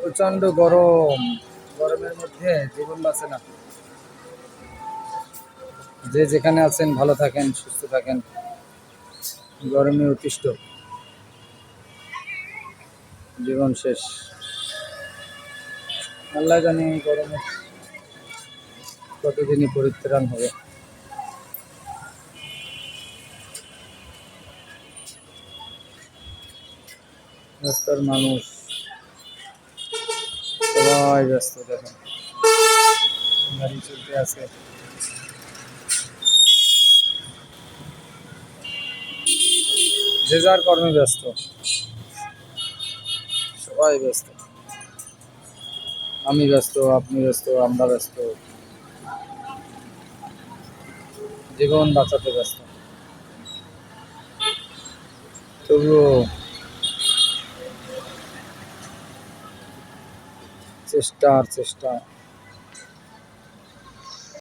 প্রচন্ড গরম, গরমের মধ্যে জীবন বাঁচে না। যে যেখানে আছেন ভালো থাকেন, সুস্থ থাকেন। গরমে অতিষ্ঠ, জীবন শেষ। আল্লাহ জানে গরমে কতদিনই পরিত্রাণ হবে। রাস্তার মানুষ সবাই ব্যস্ত, দেখেন গাড়ি চলতে আছে। যে যার কর্মে ব্যস্ত, সবাই ব্যস্ত। আমি ব্যস্ত, আপনি ব্যস্ত, আমরা ব্যস্ত, জীবন বাঁচাতে ব্যস্ত। তবুও চেষ্টা আর চেষ্টা।